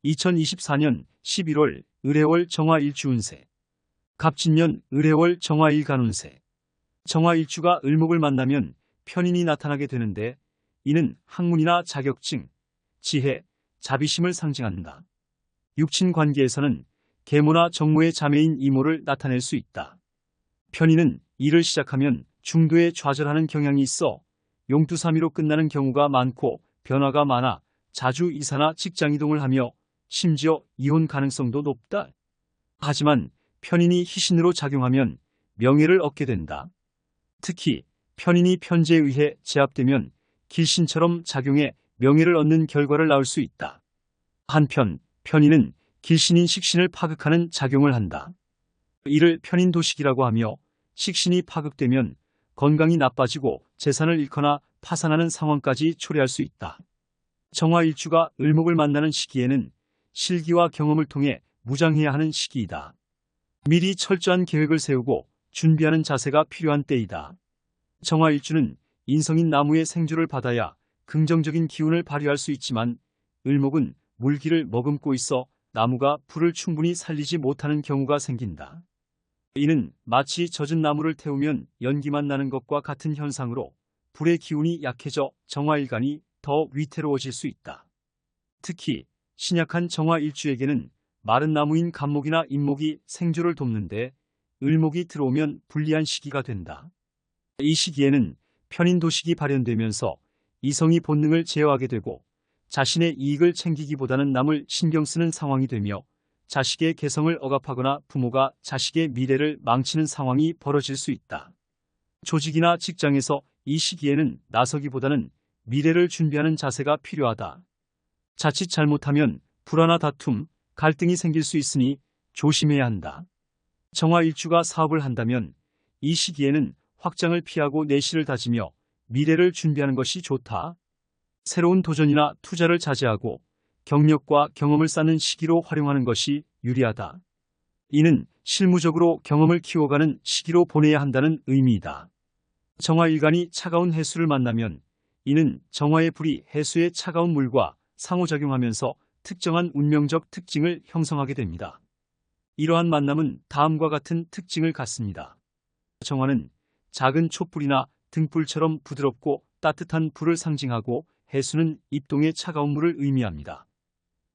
2024년 11월 을해월 정화일주 운세. 갑진년 을해월 정화일 간운세. 정화일주가 을목을 만나면 편인이 나타나게 되는데 이는 학문이나 자격증, 지혜, 자비심을 상징한다. 육친 관계에서는 계모나 정모의 자매인 이모를 나타낼 수 있다. 편인은 일을 시작하면 중도에 좌절하는 경향이 있어 용두사미로 끝나는 경우가 많고 변화가 많아 자주 이사나 직장 이동을 하며 심지어 이혼 가능성도 높다. 하지만 편인이 희신으로 작용하면 명예를 얻게 된다. 특히 편인이 편제에 의해 제압되면 길신처럼 작용해 명예를 얻는 결과를 낳을 수 있다. 한편 편인은 길신인 식신을 파극하는 작용을 한다. 이를 편인도식이라고 하며 식신이 파극되면 건강이 나빠지고 재산을 잃거나 파산하는 상황까지 초래할 수 있다. 정화일주가 을목을 만나는 시기에는 실기와 경험을 통해 무장해야 하는 시기이다. 미리 철저한 계획을 세우고 준비하는 자세가 필요한 때이다. 정화일주는 인성인 나무의 생주를 받아야 긍정적인 기운을 발휘할 수 있지만 을목은 물기를 머금고 있어 나무가 불을 충분히 살리지 못하는 경우가 생긴다. 이는 마치 젖은 나무를 태우면 연기만 나는 것과 같은 현상으로 불의 기운이 약해져 정화일간이 더 위태로워질 수 있다. 특히 신약한 정화일주에게는 마른 나무인 간목이나 인목이 생조를 돕는데 을목이 들어오면 불리한 시기가 된다. 이 시기에는 편인도식이 발현되면서 이성이 본능을 제어하게 되고 자신의 이익을 챙기기보다는 남을 신경 쓰는 상황이 되며 자식의 개성을 억압하거나 부모가 자식의 미래를 망치는 상황이 벌어질 수 있다. 조직이나 직장에서 이 시기에는 나서기보다는 미래를 준비하는 자세가 필요하다. 자칫 잘못하면 불화나 다툼, 갈등이 생길 수 있으니 조심해야 한다. 정화일주가 사업을 한다면 이 시기에는 확장을 피하고 내실을 다지며 미래를 준비하는 것이 좋다. 새로운 도전이나 투자를 자제하고 경력과 경험을 쌓는 시기로 활용하는 것이 유리하다. 이는 실무적으로 경험을 키워가는 시기로 보내야 한다는 의미이다. 정화일간이 차가운 해수를 만나면 이는 정화의 불이 해수의 차가운 물과 상호작용하면서 특정한 운명적 특징을 형성하게 됩니다. 이러한 만남은 다음과 같은 특징을 갖습니다. 정화는 작은 촛불이나 등불처럼 부드럽고 따뜻한 불을 상징하고 해수는 입동의 차가운 물을 의미합니다.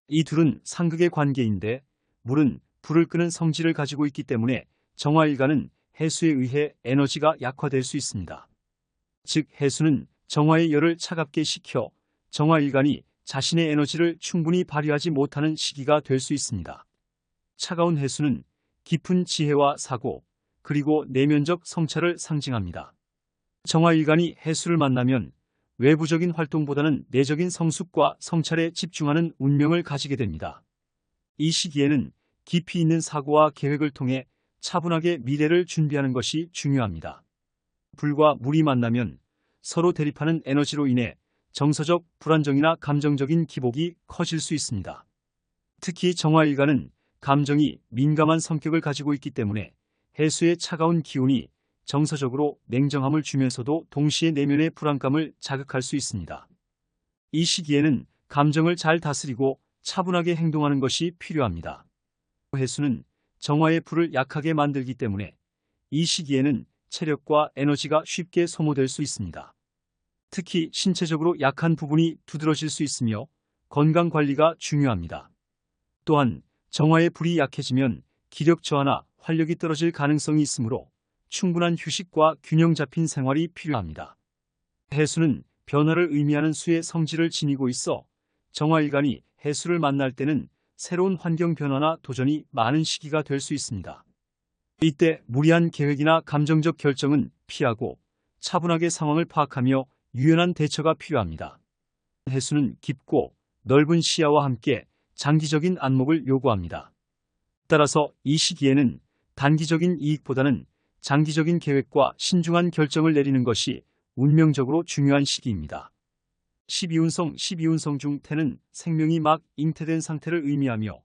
이 둘은 상극의 관계인데 물은 불을 끄는 성질을 가지고 있기 때문에 정화일간은 해수에 의해 에너지가 약화될 수 있습니다. 즉 해수는 정화의 열을 차갑게 식혀 정화일간이 자신의 에너지를 충분히 발휘하지 못하는 시기가 될 수 있습니다. 차가운 해수는 깊은 지혜와 사고 그리고 내면적 성찰을 상징합니다. 정화일간이 해수를 만나면 외부적인 활동보다는 내적인 성숙과 성찰에 집중하는 운명을 가지게 됩니다. 이 시기에는 깊이 있는 사고와 계획을 통해 차분하게 미래를 준비하는 것이 중요합니다. 불과 물이 만나면 서로 대립하는 에너지로 인해 정서적 불안정이나 감정적인 기복이 커질 수 있습니다. 특히 정화일간은 감정이 민감한 성격을 가지고 있기 때문에 해수의 차가운 기운이 정서적으로 냉정함을 주면서도 동시에 내면의 불안감을 자극할 수 있습니다. 이 시기에는 감정을 잘 다스리고 차분하게 행동하는 것이 필요합니다. 해수는 정화의 불을 약하게 만들기 때문에 이 시기에는 체력과 에너지가 쉽게 소모될 수 있습니다. 특히 신체적으로 약한 부분이 두드러질 수 있으며 건강 관리가 중요합니다. 또한 정화의 불이 약해지면 기력 저하나 활력이 떨어질 가능성이 있으므로 충분한 휴식과 균형 잡힌 생활이 필요합니다. 해수는 변화를 의미하는 수의 성질을 지니고 있어 정화일간이 해수를 만날 때는 새로운 환경 변화나 도전이 많은 시기가 될 수 있습니다. 이때 무리한 계획이나 감정적 결정은 피하고 차분하게 상황을 파악하며 유연한 대처가 필요합니다. 해수는 깊고 넓은 시야와 함께 장기적인 안목을 요구합니다. 따라서 이 시기에는 단기적인 이익보다는 장기적인 계획과 신중한 결정을 내리는 것이 운명적으로 중요한 시기입니다. 12운성 중 태는 생명이 막 잉태된 상태를 의미하며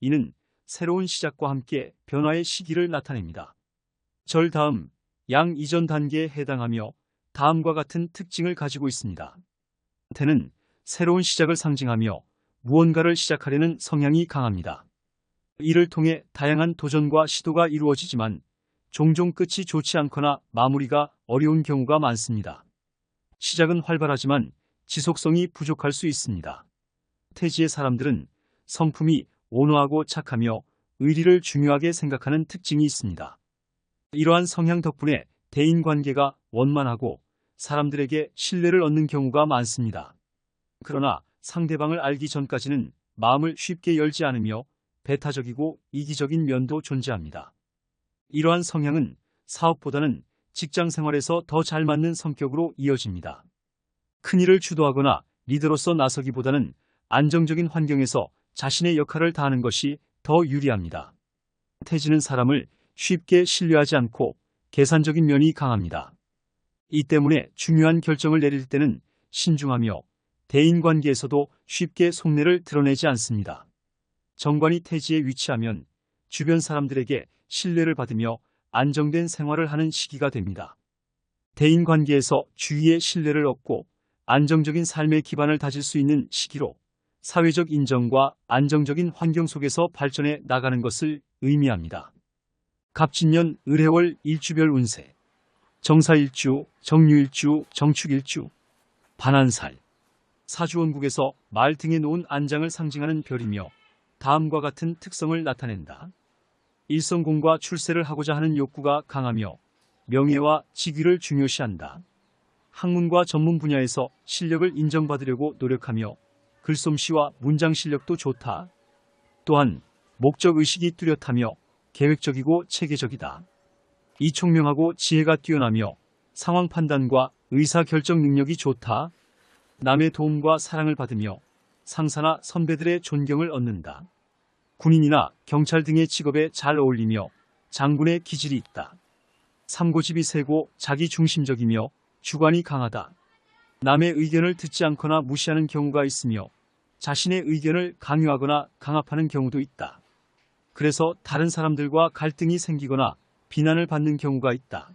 이는 새로운 시작과 함께 변화의 시기를 나타냅니다. 절 다음, 양 이전 단계에 해당하며 다음과 같은 특징을 가지고 있습니다. 태는 새로운 시작을 상징하며 무언가를 시작하려는 성향이 강합니다. 이를 통해 다양한 도전과 시도가 이루어지지만 종종 끝이 좋지 않거나 마무리가 어려운 경우가 많습니다. 시작은 활발하지만 지속성이 부족할 수 있습니다. 태지의 사람들은 성품이 온화하고 착하며 의리를 중요하게 생각하는 특징이 있습니다. 이러한 성향 덕분에 대인관계가 원만하고 사람들에게 신뢰를 얻는 경우가 많습니다. 그러나 상대방을 알기 전까지는 마음을 쉽게 열지 않으며 배타적이고 이기적인 면도 존재합니다. 이러한 성향은 사업보다는 직장 생활에서 더 잘 맞는 성격으로 이어집니다. 큰일을 주도하거나 리더로서 나서기보다는 안정적인 환경에서 자신의 역할을 다하는 것이 더 유리합니다. 태지는 사람을 쉽게 신뢰하지 않고 계산적인 면이 강합니다. 이 때문에 중요한 결정을 내릴 때는 신중하며 대인관계에서도 쉽게 속내를 드러내지 않습니다. 정관이 태지에 위치하면 주변 사람들에게 신뢰를 받으며 안정된 생활을 하는 시기가 됩니다. 대인관계에서 주위의 신뢰를 얻고 안정적인 삶의 기반을 다질 수 있는 시기로 사회적 인정과 안정적인 환경 속에서 발전해 나가는 것을 의미합니다. 갑진년 을해월 일주별 운세. 정사일주, 정유일주, 정축일주, 반한살. 사주원국에서 말 등에 놓은 안장을 상징하는 별이며 다음과 같은 특성을 나타낸다. 일성공과 출세를 하고자 하는 욕구가 강하며 명예와 직위를 중요시한다. 학문과 전문 분야에서 실력을 인정받으려고 노력하며 글솜씨와 문장 실력도 좋다. 또한 목적의식이 뚜렷하며 계획적이고 체계적이다. 이총명하고 지혜가 뛰어나며 상황 판단과 의사결정 능력이 좋다. 남의 도움과 사랑을 받으며 상사나 선배들의 존경을 얻는다. 군인이나 경찰 등의 직업에 잘 어울리며 장군의 기질이 있다. 삼고집이 세고 자기중심적이며 주관이 강하다. 남의 의견을 듣지 않거나 무시하는 경우가 있으며 자신의 의견을 강요하거나 강압하는 경우도 있다. 그래서 다른 사람들과 갈등이 생기거나 비난을 받는 경우가 있다.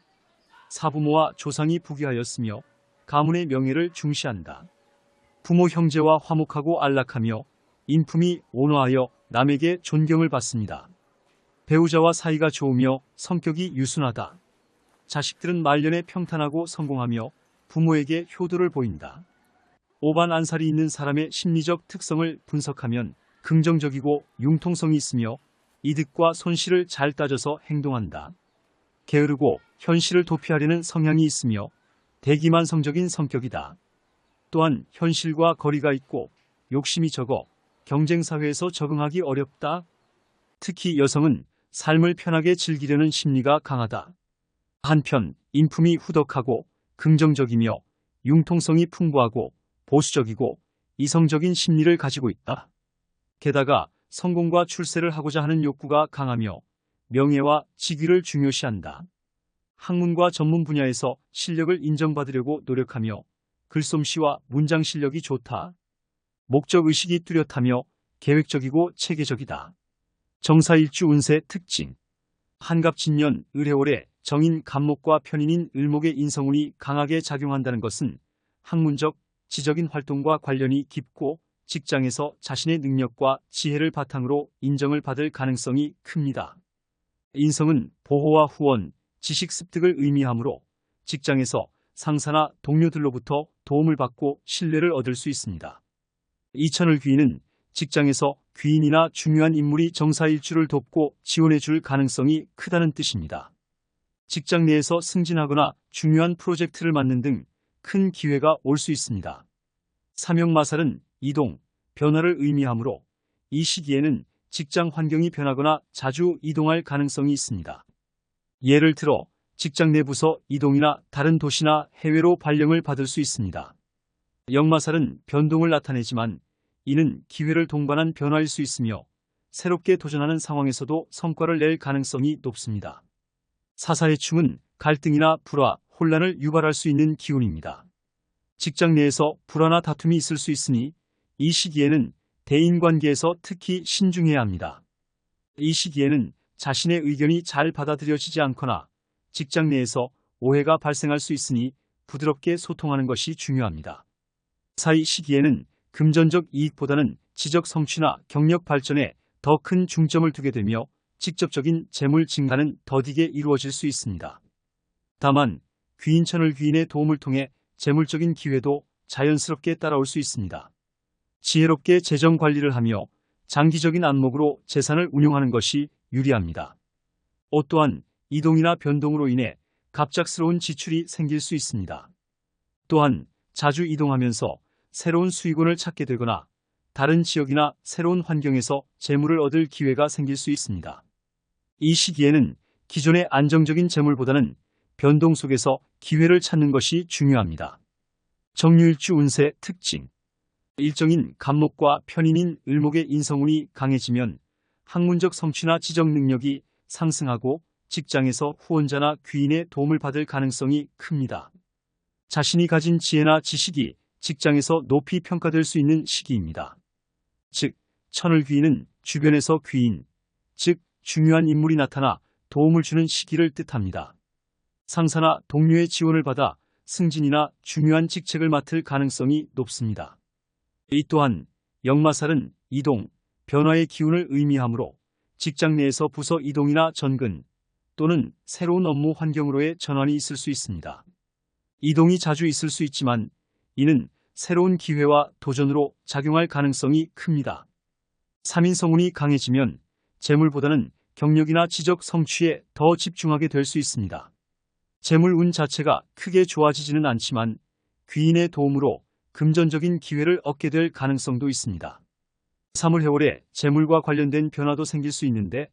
사부모와 조상이 부귀하였으며 가문의 명예를 중시한다. 부모 형제와 화목하고 안락하며 인품이 온화하여 남에게 존경을 받습니다. 배우자와 사이가 좋으며 성격이 유순하다. 자식들은 말년에 평탄하고 성공하며 부모에게 효도를 보인다. 오반안살이 있는 사람의 심리적 특성을 분석하면 긍정적이고 융통성이 있으며 이득과 손실을 잘 따져서 행동한다. 게으르고 현실을 도피하려는 성향이 있으며 대기만성적인 성격이다. 또한 현실과 거리가 있고 욕심이 적어 경쟁사회에서 적응하기 어렵다. 특히 여성은 삶을 편하게 즐기려는 심리가 강하다. 한편 인품이 후덕하고 긍정적이며 융통성이 풍부하고 보수적이고 이성적인 심리를 가지고 있다. 게다가 성공과 출세를 하고자 하는 욕구가 강하며 명예와 직위를 중요시한다. 학문과 전문 분야에서 실력을 인정받으려고 노력하며 글솜씨와 문장 실력이 좋다. 목적의식이 뚜렷하며 계획적이고 체계적이다. 정사일주 운세 특징. 한갑진년 을해월에 정인 갑목과 편인인 을목의 인성운이 강하게 작용한다는 것은 학문적, 지적인 활동과 관련이 깊고 직장에서 자신의 능력과 지혜를 바탕으로 인정을 받을 가능성이 큽니다. 인성은 보호와 후원, 지식 습득을 의미하므로 직장에서 상사나 동료들로부터 도움을 받고 신뢰를 얻을 수 있습니다. 이천을 귀인은 직장에서 귀인이나 중요한 인물이 정사일주를 돕고 지원해 줄 가능성이 크다는 뜻입니다. 직장 내에서 승진하거나 중요한 프로젝트를 맡는 등 큰 기회가 올 수 있습니다. 사명마살은 이동, 변화를 의미하므로 이 시기에는 직장 환경이 변하거나 자주 이동할 가능성이 있습니다. 예를 들어 직장 내 부서 이동이나 다른 도시나 해외로 발령을 받을 수 있습니다. 역마살은 변동을 나타내지만 이는 기회를 동반한 변화일 수 있으며 새롭게 도전하는 상황에서도 성과를 낼 가능성이 높습니다. 사사의 충은 갈등이나 불화, 혼란을 유발할 수 있는 기운입니다. 직장 내에서 불화나 다툼이 있을 수 있으니 이 시기에는 대인관계에서 특히 신중해야 합니다. 이 시기에는 자신의 의견이 잘 받아들여지지 않거나 직장 내에서 오해가 발생할 수 있으니 부드럽게 소통하는 것이 중요합니다. 사이 시기에는 금전적 이익보다는 지적 성취나 경력 발전에 더 큰 중점을 두게 되며 직접적인 재물 증가는 더디게 이루어질 수 있습니다. 다만 귀인천을 귀인의 도움을 통해 재물적인 기회도 자연스럽게 따라올 수 있습니다. 지혜롭게 재정 관리를 하며 장기적인 안목으로 재산을 운용하는 것이 유리합니다. 또한 이동이나 변동으로 인해 갑작스러운 지출이 생길 수 있습니다. 또한 자주 이동하면서 새로운 수익원을 찾게 되거나 다른 지역이나 새로운 환경에서 재물을 얻을 기회가 생길 수 있습니다. 이 시기에는 기존의 안정적인 재물보다는 변동 속에서 기회를 찾는 것이 중요합니다. 정유일주 운세 특징. 일정인 갑목과 편인인 을목의 인성운이 강해지면 학문적 성취나 지적 능력이 상승하고 직장에서 후원자나 귀인의 도움을 받을 가능성이 큽니다. 자신이 가진 지혜나 지식이 직장에서 높이 평가될 수 있는 시기입니다. 즉, 천을 귀인은 주변에서 귀인, 즉 중요한 인물이 나타나 도움을 주는 시기를 뜻합니다. 상사나 동료의 지원을 받아 승진이나 중요한 직책을 맡을 가능성이 높습니다. 이 또한 역마살은 이동, 변화의 기운을 의미하므로 직장 내에서 부서 이동이나 전근 또는 새로운 업무 환경으로의 전환이 있을 수 있습니다. 이동이 자주 있을 수 있지만 이는 새로운 기회와 도전으로 작용할 가능성이 큽니다. 3인성운이 강해지면 재물보다는 경력이나 지적 성취에 더 집중하게 될 수 있습니다. 재물운 자체가 크게 좋아지지는 않지만 귀인의 도움으로 금전적인 기회를 얻게 될 가능성도 있습니다. 3월해월에 재물과 관련된 변화도 생길 수 있는데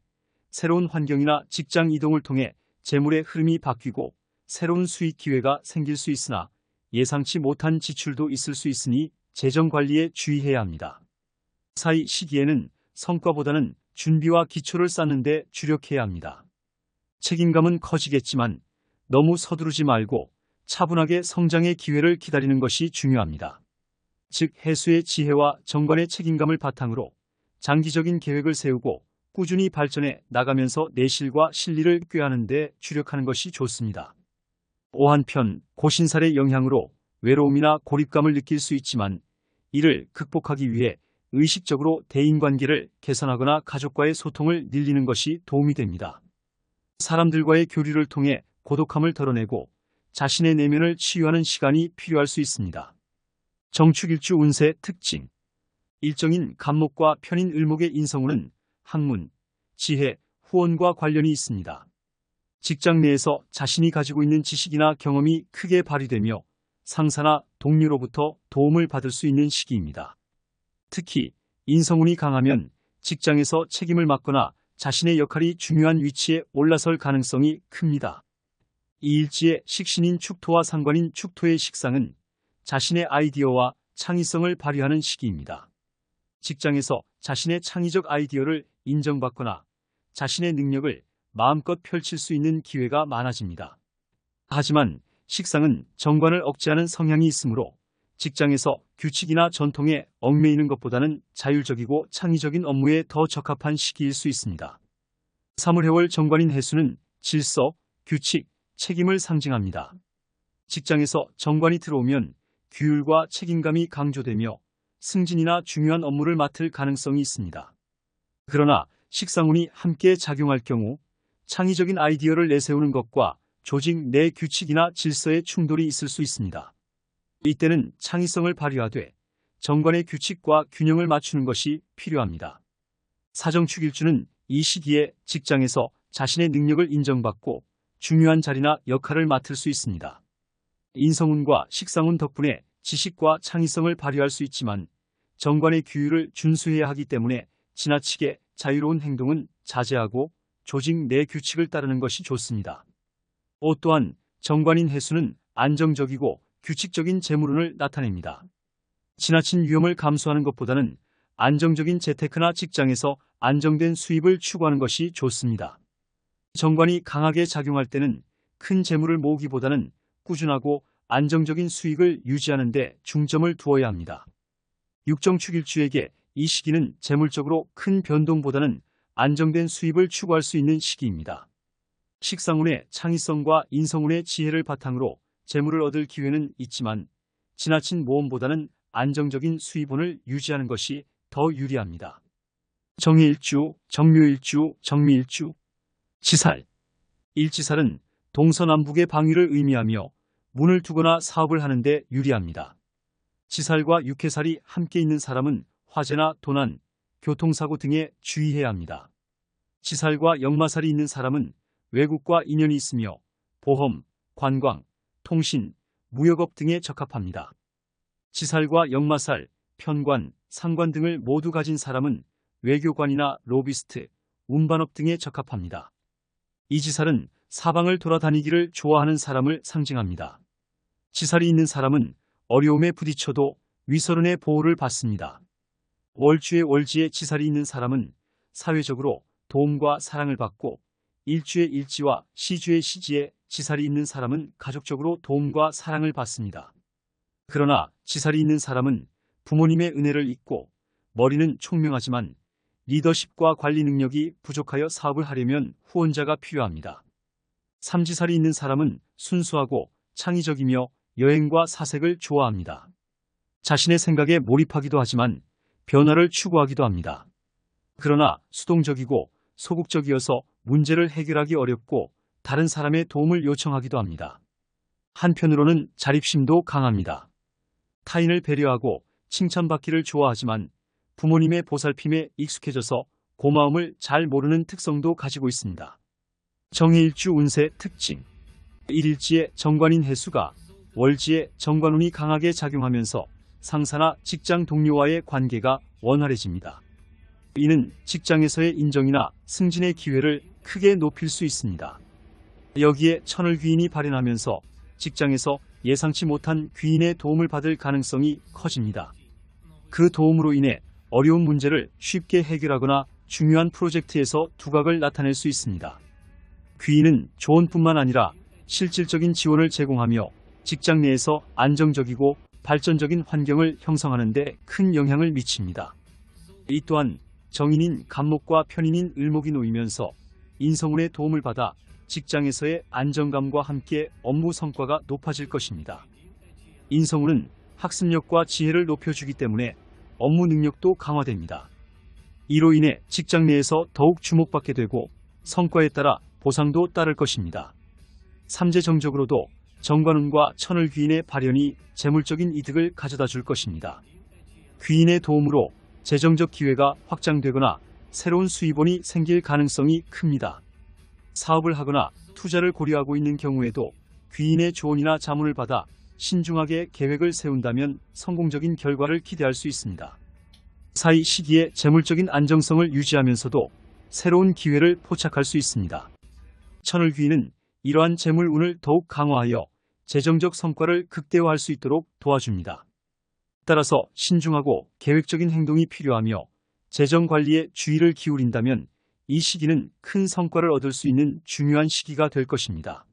새로운 환경이나 직장 이동을 통해 재물의 흐름이 바뀌고 새로운 수익 기회가 생길 수 있으나 예상치 못한 지출도 있을 수 있으니 재정 관리에 주의해야 합니다. 사이 시기에는 성과보다는 준비와 기초를 쌓는 데 주력해야 합니다. 책임감은 커지겠지만 너무 서두르지 말고 차분하게 성장의 기회를 기다리는 것이 중요합니다. 즉, 해수의 지혜와 정관의 책임감을 바탕으로 장기적인 계획을 세우고 꾸준히 발전해 나가면서 내실과 실리를 꾀하는 데 주력하는 것이 좋습니다. 한편 고신살의 영향으로 외로움이나 고립감을 느낄 수 있지만 이를 극복하기 위해 의식적으로 대인관계를 개선하거나 가족과의 소통을 늘리는 것이 도움이 됩니다. 사람들과의 교류를 통해 고독함을 덜어내고 자신의 내면을 치유하는 시간이 필요할 수 있습니다. 정축일주 운세 특징. 일정인 갑목과 편인 을목의 인성운은 학문, 지혜, 후원과 관련이 있습니다. 직장 내에서 자신이 가지고 있는 지식이나 경험이 크게 발휘되며 상사나 동료로부터 도움을 받을 수 있는 시기입니다. 특히 인성운이 강하면 직장에서 책임을 맡거나 자신의 역할이 중요한 위치에 올라설 가능성이 큽니다. 이 일지의 식신인 축토와 상관인 축토의 식상은 자신의 아이디어와 창의성을 발휘하는 시기입니다. 직장에서 자신의 창의적 아이디어를 인정받거나 자신의 능력을 마음껏 펼칠 수 있는 기회가 많아집니다. 하지만 식상은 정관을 억제하는 성향이 있으므로 직장에서 규칙이나 전통에 얽매이는 것보다는 자율적이고 창의적인 업무에 더 적합한 시기일 수 있습니다. 3월해월 정관인 해수는 질서, 규칙, 책임을 상징합니다. 직장에서 정관이 들어오면 규율과 책임감이 강조되며 승진이나 중요한 업무를 맡을 가능성이 있습니다. 그러나 식상운이 함께 작용할 경우 창의적인 아이디어를 내세우는 것과 조직 내 규칙이나 질서의 충돌이 있을 수 있습니다. 이때는 창의성을 발휘하되 정관의 규칙과 균형을 맞추는 것이 필요합니다. 사정축일주는 이 시기에 직장에서 자신의 능력을 인정받고 중요한 자리나 역할을 맡을 수 있습니다. 인성운과 식상운 덕분에 지식과 창의성을 발휘할 수 있지만 정관의 규율을 준수해야 하기 때문에 지나치게 자유로운 행동은 자제하고 조직 내 규칙을 따르는 것이 좋습니다. 또한 정관인 해수는 안정적이고 규칙적인 재물운을 나타냅니다. 지나친 위험을 감수하는 것보다는 안정적인 재테크나 직장에서 안정된 수입을 추구하는 것이 좋습니다. 정관이 강하게 작용할 때는 큰 재물을 모으기보다는 꾸준하고 안정적인 수익을 유지하는 데 중점을 두어야 합니다. 육정축일주에게 이 시기는 재물적으로 큰 변동보다는 안정된 수입을 추구할 수 있는 시기입니다. 식상운의 창의성과 인성운의 지혜를 바탕으로 재물을 얻을 기회는 있지만 지나친 모험보다는 안정적인 수입원을 유지하는 것이 더 유리합니다. 정해일주, 정묘일주, 정미일주. 지살. 일지살은 동서남북의 방위를 의미하며 문을 두거나 사업을 하는데 유리합니다. 지살과 육해살이 함께 있는 사람은 화재나 도난, 교통사고 등에 주의해야 합니다. 지살과 역마살이 있는 사람은 외국과 인연이 있으며 보험, 관광, 통신, 무역업 등에 적합합니다. 지살과 역마살, 편관, 상관 등을 모두 가진 사람은 외교관이나 로비스트, 운반업 등에 적합합니다. 이 지살은 사방을 돌아다니기를 좋아하는 사람을 상징합니다. 지살이 있는 사람은 어려움에 부딪혀도 위서른의 보호를 받습니다. 월주의 월지에 지살이 있는 사람은 사회적으로 도움과 사랑을 받고 일주의 일지와 시주의 시지에 지살이 있는 사람은 가족적으로 도움과 사랑을 받습니다. 그러나 지살이 있는 사람은 부모님의 은혜를 잊고 머리는 총명하지만 리더십과 관리 능력이 부족하여 사업을 하려면 후원자가 필요합니다. 삼지살이 있는 사람은 순수하고 창의적이며 여행과 사색을 좋아합니다. 자신의 생각에 몰입하기도 하지만 변화를 추구하기도 합니다. 그러나 수동적이고 소극적이어서 문제를 해결하기 어렵고 다른 사람의 도움을 요청하기도 합니다. 한편으로는 자립심도 강합니다. 타인을 배려하고 칭찬받기를 좋아하지만 부모님의 보살핌에 익숙해져서 고마움을 잘 모르는 특성도 가지고 있습니다. 정해일주 운세 특징. 일일지의 정관인 해수가 월지의 정관운이 강하게 작용하면서 상사나 직장 동료와의 관계가 원활해집니다. 이는 직장에서의 인정이나 승진의 기회를 크게 높일 수 있습니다. 여기에 천을귀인이 발현하면서 직장에서 예상치 못한 귀인의 도움을 받을 가능성이 커집니다. 그 도움으로 인해 어려운 문제를 쉽게 해결하거나 중요한 프로젝트에서 두각을 나타낼 수 있습니다. 귀인은 조언뿐만 아니라 실질적인 지원을 제공하며 직장 내에서 안정적이고 발전적인 환경을 형성하는 데 큰 영향을 미칩니다. 이 또한 정인인 간목과 편인인 을목이 놓이면서 인성운의 도움을 받아 직장에서의 안정감과 함께 업무 성과가 높아질 것입니다. 인성운은 학습력과 지혜를 높여주기 때문에 업무 능력도 강화됩니다. 이로 인해 직장 내에서 더욱 주목받게 되고 성과에 따라 보상도 따를 것입니다. 삼재정적으로도 정관운과 천을귀인의 발현이 재물적인 이득을 가져다 줄 것입니다. 귀인의 도움으로 재정적 기회가 확장되거나 새로운 수입원이 생길 가능성이 큽니다. 사업을 하거나 투자를 고려하고 있는 경우에도 귀인의 조언이나 자문을 받아 신중하게 계획을 세운다면 성공적인 결과를 기대할 수 있습니다. 사이 시기에 재물적인 안정성을 유지하면서도 새로운 기회를 포착할 수 있습니다. 천을귀인은 이러한 재물운을 더욱 강화하여 재정적 성과를 극대화할 수 있도록 도와줍니다. 따라서 신중하고 계획적인 행동이 필요하며 재정 관리에 주의를 기울인다면 이 시기는 큰 성과를 얻을 수 있는 중요한 시기가 될 것입니다.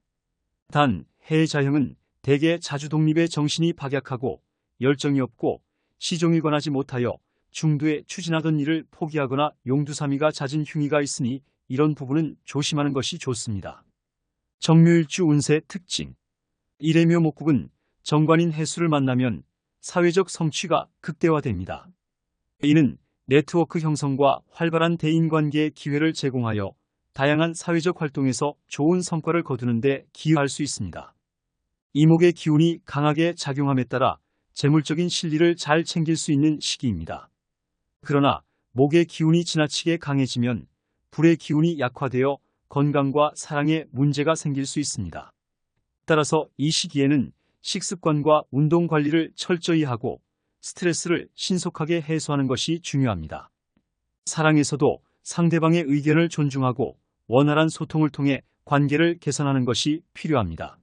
단, 해의 자형은 대개 자주독립의 정신이 박약하고 열정이 없고 시종이 권하지 못하여 중도에 추진하던 일을 포기하거나 용두사미가 잦은 흉의가 있으니 이런 부분은 조심하는 것이 좋습니다. 정묘일주 운세 특징. 일해묘 목국은 정관인 해수를 만나면 사회적 성취가 극대화됩니다. 이는 네트워크 형성과 활발한 대인관계의 기회를 제공하여 다양한 사회적 활동에서 좋은 성과를 거두는 데 기여할 수 있습니다. 이목의 기운이 강하게 작용함에 따라 재물적인 실리를 잘 챙길 수 있는 시기입니다. 그러나 목의 기운이 지나치게 강해지면 불의 기운이 약화되어 건강과 사랑에 문제가 생길 수 있습니다. 따라서 이 시기에는 식습관과 운동 관리를 철저히 하고 스트레스를 신속하게 해소하는 것이 중요합니다. 사랑에서도 상대방의 의견을 존중하고 원활한 소통을 통해 관계를 개선하는 것이 필요합니다.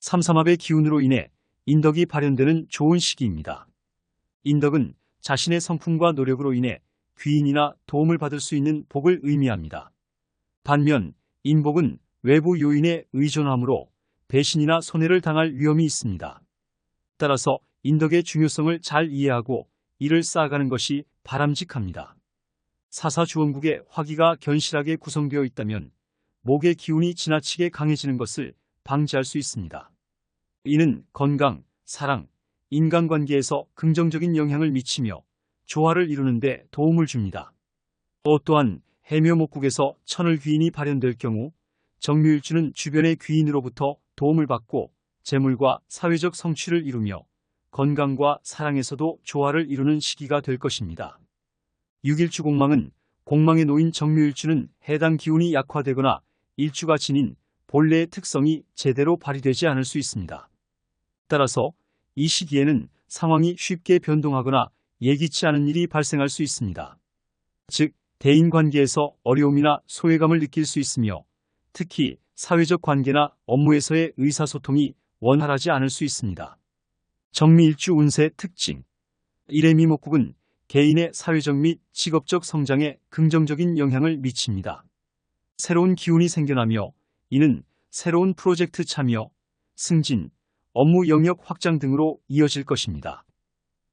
삼삼합의 기운으로 인해 인덕이 발현되는 좋은 시기입니다. 인덕은 자신의 성품과 노력으로 인해 귀인이나 도움을 받을 수 있는 복을 의미합니다. 반면 인복은 외부 요인에 의존하므로 배신이나 손해를 당할 위험이 있습니다. 따라서 인덕의 중요성을 잘 이해하고 이를 쌓아가는 것이 바람직합니다. 사사주원국의 화기가 견실하게 구성되어 있다면 목의 기운이 지나치게 강해지는 것을 방지할 수 있습니다. 이는 건강, 사랑, 인간관계에서 긍정적인 영향을 미치며 조화를 이루는 데 도움을 줍니다. 또한 해묘목국에서 천을 귀인이 발현될 경우 정묘일주는 주변의 귀인으로부터 도움을 받고 재물과 사회적 성취를 이루며 건강과 사랑에서도 조화를 이루는 시기가 될 것입니다. 6일주 공망은 공망에 놓인 정묘일주는 해당 기운이 약화되거나 일주가 지닌 본래의 특성이 제대로 발휘되지 않을 수 있습니다. 따라서 이 시기에는 상황이 쉽게 변동하거나 예기치 않은 일이 발생할 수 있습니다. 즉, 대인관계에서 어려움이나 소외감을 느낄 수 있으며 특히 사회적 관계나 업무에서의 의사소통이 원활하지 않을 수 있습니다. 정미일주 운세 특징 1의 미목국은 개인의 사회적 및 직업적 성장에 긍정적인 영향을 미칩니다. 새로운 기운이 생겨나며 이는 새로운 프로젝트 참여, 승진, 업무 영역 확장 등으로 이어질 것입니다.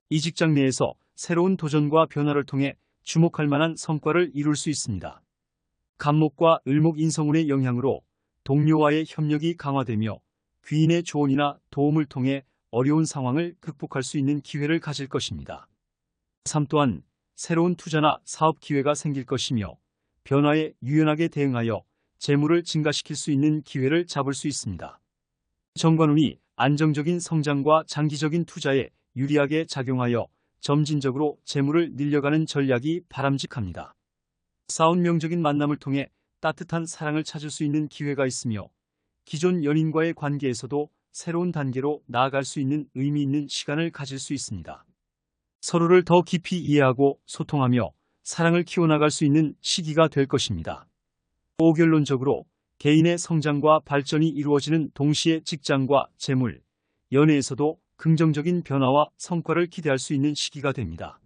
이 직장 내에서 새로운 도전과 변화를 통해 주목할 만한 성과를 이룰 수 있습니다. 간목과 을목 인성운의 영향으로 동료와의 협력이 강화되며 귀인의 조언이나 도움을 통해 어려운 상황을 극복할 수 있는 기회를 가질 것입니다. 3 또한 새로운 투자나 사업 기회가 생길 것이며 변화에 유연하게 대응하여 재물을 증가시킬 수 있는 기회를 잡을 수 있습니다. 정관운이 안정적인 성장과 장기적인 투자에 유리하게 작용하여 점진적으로 재물을 늘려가는 전략이 바람직합니다. 싸운명적인 만남을 통해 따뜻한 사랑을 찾을 수 있는 기회가 있으며 기존 연인과의 관계에서도 새로운 단계로 나아갈 수 있는 의미 있는 시간을 가질 수 있습니다. 서로를 더 깊이 이해하고 소통하며 사랑을 키워나갈 수 있는 시기가 될 것입니다. 결론적으로 개인의 성장과 발전이 이루어지는 동시에 직장과 재물, 연애에서도 긍정적인 변화와 성과를 기대할 수 있는 시기가 됩니다.